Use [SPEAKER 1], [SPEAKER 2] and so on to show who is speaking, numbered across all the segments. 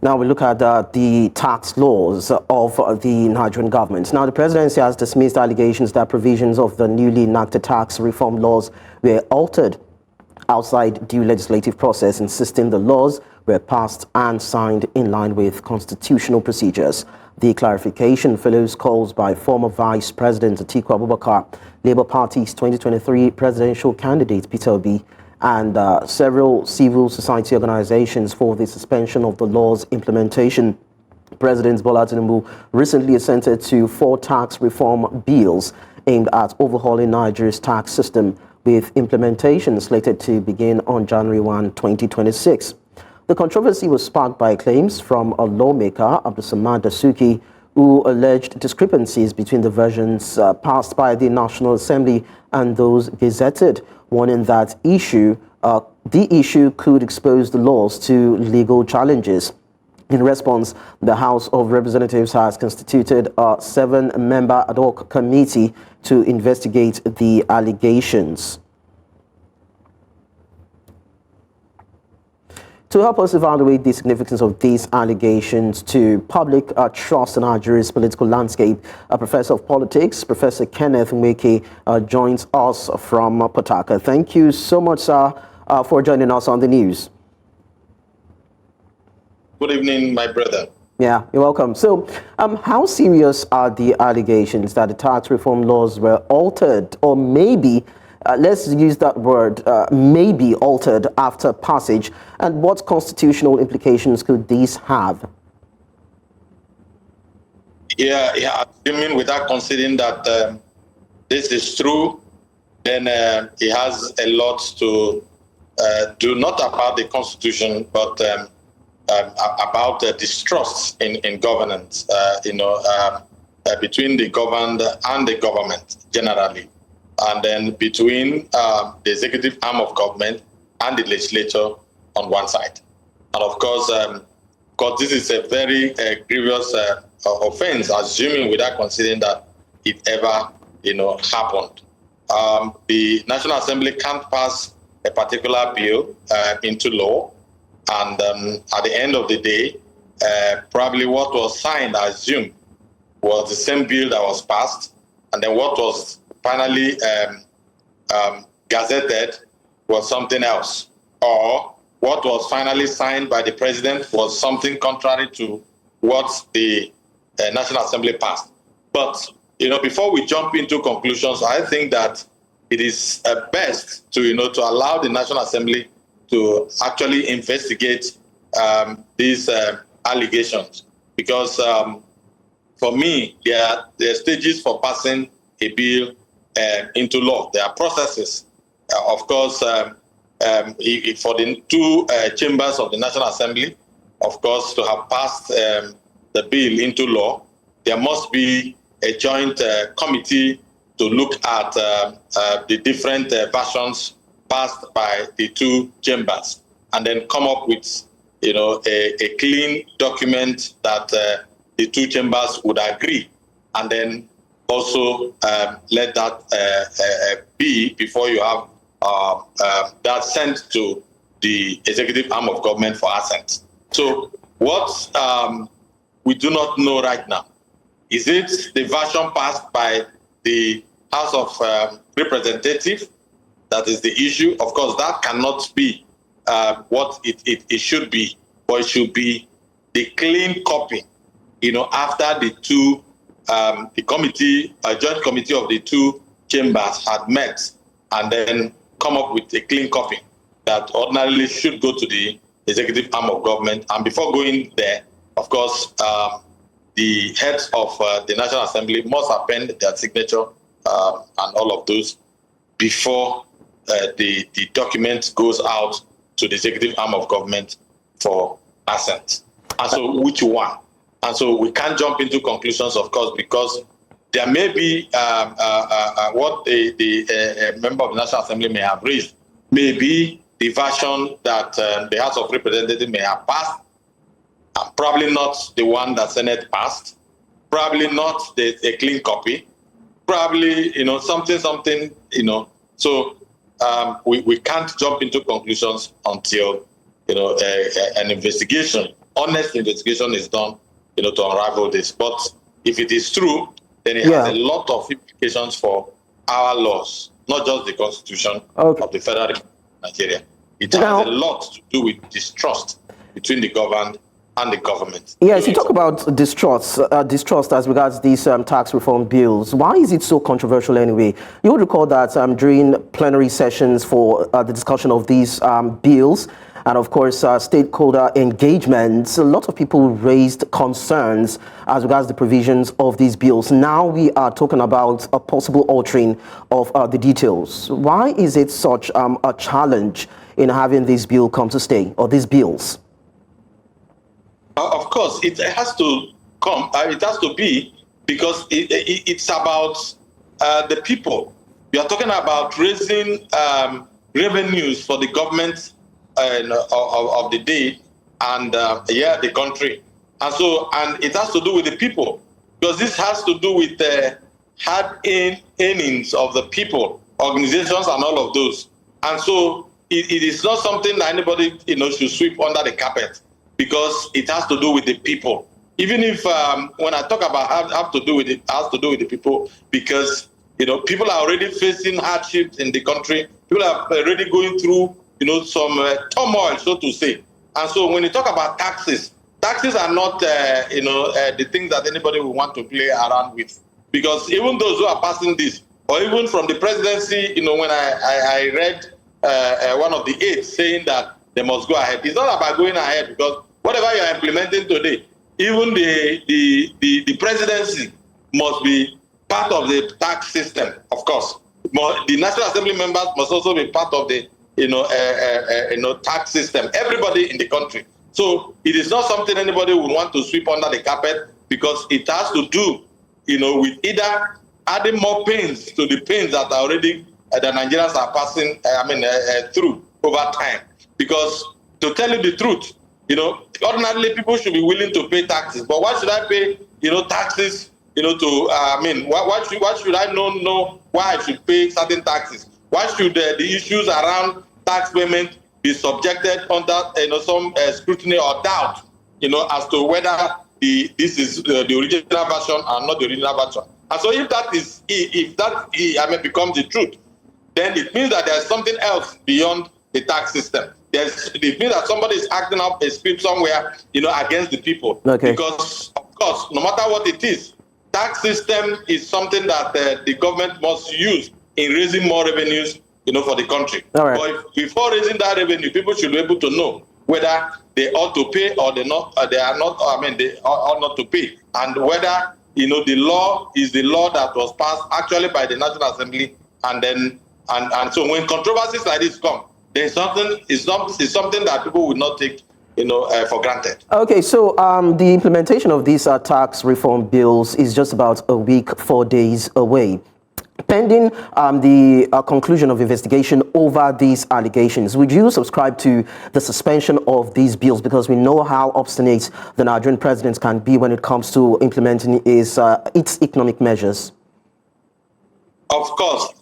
[SPEAKER 1] Now we look at the tax laws of the Nigerian government. Now the presidency has dismissed allegations that provisions of the newly enacted tax reform laws were altered outside due legislative process, insisting the laws were passed and signed in line with constitutional procedures. The clarification follows calls by former Vice President Atiku Abubakar, Labour Party's 2023 presidential candidate Peter Obi, and several civil society organizations for the suspension of the law's implementation. President Bola Tinubu recently assented to 4 tax reform bills aimed at overhauling Nigeria's tax system, with implementation slated to begin on January 1, 2026. The controversy was sparked by claims from a lawmaker, Abdussamad Dasuki, who alleged discrepancies between the versions passed by the National Assembly and those gazetted, warning that the issue could expose the laws to legal challenges. In response, the House of Representatives has constituted a 7-member ad hoc committee to investigate the allegations. To help us evaluate the significance of these allegations to public trust in Nigeria's political landscape, a professor of politics, Professor Kenneth Nweke, joins us from Port Harcourt. Thank you so much, sir, for joining us on the news.
[SPEAKER 2] Good evening, my brother.
[SPEAKER 1] Yeah, you're welcome. So, how serious are the allegations that the tax reform laws were altered, or maybe let's use that word, may be altered after passage, and what constitutional implications could these have?
[SPEAKER 2] Yeah, assuming without considering that this is true, then he has a lot to do, not about the Constitution, but about distrust in governance, between the governed and the government generally, and then between the executive arm of government and the legislature on one side. And of course, because this is a very grievous offense, assuming without considering that it ever, happened. The National Assembly can't pass a particular bill into law, and at the end of the day, probably what was signed, I assume, was the same bill that was passed, and then what was finally gazetted was something else, or what was finally signed by the president was something contrary to what the National Assembly passed. But before we jump into conclusions, I think that it is best to to allow the National Assembly to actually investigate these allegations, because for me, there are stages for passing a bill into law. There are processes. Of course, for the 2 chambers of the National Assembly, of course, to have passed the bill into law, there must be a joint committee to look at the different versions passed by the 2 chambers, and then come up with a clean document that the 2 chambers would agree, and then also let that be before you have that sent to the executive arm of government for assent. So what we do not know right now, is it the version passed by the House of Representatives that is the issue? Of course, that cannot be what it should be, but it should be the clean copy, after the 2, the committee, a joint committee of the 2 chambers had met, and then come up with a clean copy that ordinarily should go to the executive arm of government. And before going there, of course, the heads of the National Assembly must append their signature and all of those before the document goes out to the executive arm of government for assent. And so which one? And so we can't jump into conclusions, of course, because there may be what the member of the National Assembly may have raised, may be the version that the House of Representatives may have passed, and probably not the one that Senate passed, probably not a clean copy, probably, something, So we can't jump into conclusions until, an investigation honest investigation is done, to unravel this. But if it is true, then it has a lot of implications for our laws, not just the Constitution of the Federal Republic of Nigeria. It has a lot to do with distrust between the governed and the government.
[SPEAKER 1] Yes, you talk about distrust as regards these tax reform bills. Why is it so controversial anyway? You would recall that during plenary sessions for the discussion of these bills, and of course stakeholder engagements, a lot of people raised concerns as regards the provisions of these bills. Now we are talking about a possible altering of the details. Why is it such a challenge in having this bill come to stay, or these bills?
[SPEAKER 2] Of course, it has to come. It has to be, because it's about the people. We are talking about raising revenues for the government of the day and the country. And it has to do with the people, because this has to do with the hard earnings of the people, organizations, and all of those. And so it is not something that anybody should sweep under the carpet, because it has to do with the people. Even if when I talk about have to do with it, has to do with the people, because people are already facing hardships in the country. People are already going through some turmoil, so to say. And so when you talk about taxes are not the things that anybody will want to play around with, because even those who are passing this, or even from the presidency, when I read one of the aides saying that they must go ahead. It's not about going ahead, because whatever you are implementing today, even the presidency must be part of the tax system, of course. The National Assembly members must also be part of the tax system. Everybody in the country. So it is not something anybody would want to sweep under the carpet, because it has to do, with either adding more pains to the pains that are already the Nigerians are passing, through over time. Because to tell you the truth, ordinarily people should be willing to pay taxes. But why should I pay, taxes, why should I know why I should pay certain taxes? Why should the issues around tax payment be subjected under, some scrutiny or doubt, as to whether this is the original version or not the original version? And so if that becomes the truth, then it means that there's something else beyond the tax system. It means that somebody is acting up a script somewhere, against the people. Okay. Because, of course, no matter what it is, tax system is something that the government must use in raising more revenues, for the country. All right. But before raising that revenue, people should be able to know whether they ought to pay or they are not. They ought not to pay, and whether the law is the law that was passed actually by the National Assembly, and so when controversies like this come, there's something that people would not take for granted. Okay, so the implementation of these tax reform bills is just about a week, 4 days away. Pending the conclusion of investigation over these allegations, would you subscribe to the suspension of these bills? Because we know how obstinate the Nigerian president can be when it comes to implementing its economic measures. Of course,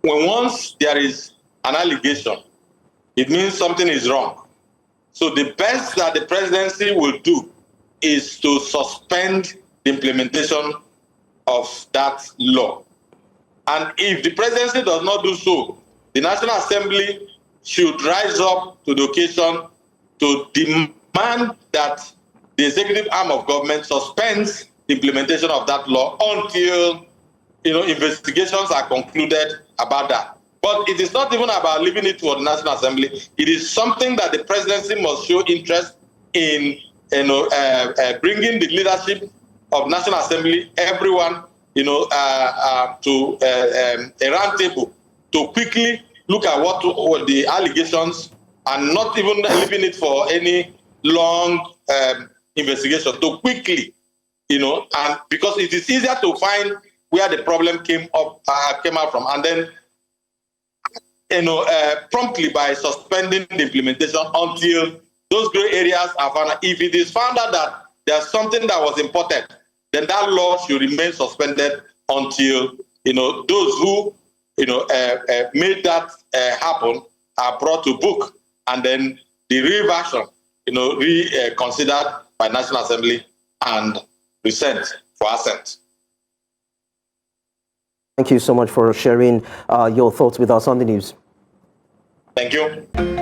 [SPEAKER 2] once there is an allegation, it means something is wrong. So the best that the presidency will do is to suspend the implementation of that law. And if the presidency does not do so, the National Assembly should rise up to the occasion to demand that the executive arm of government suspends the implementation of that law until investigations are concluded about that. But it is not even about leaving it to the National Assembly. It is something that the presidency must show interest in, bringing the leadership of National Assembly, everyone, to a round table to quickly look at what the allegations, and not even leaving it for any long investigation, to quickly, and because it is easier to find where the problem came out from, and then promptly by suspending the implementation until those gray areas are found. If it is found out that there's something that was imported, then that law should remain suspended until those who made that happen are brought to book, and then the real version reconsidered by National Assembly and resent for assent.
[SPEAKER 1] Thank you so much for sharing your thoughts with us on the news.
[SPEAKER 2] Thank you.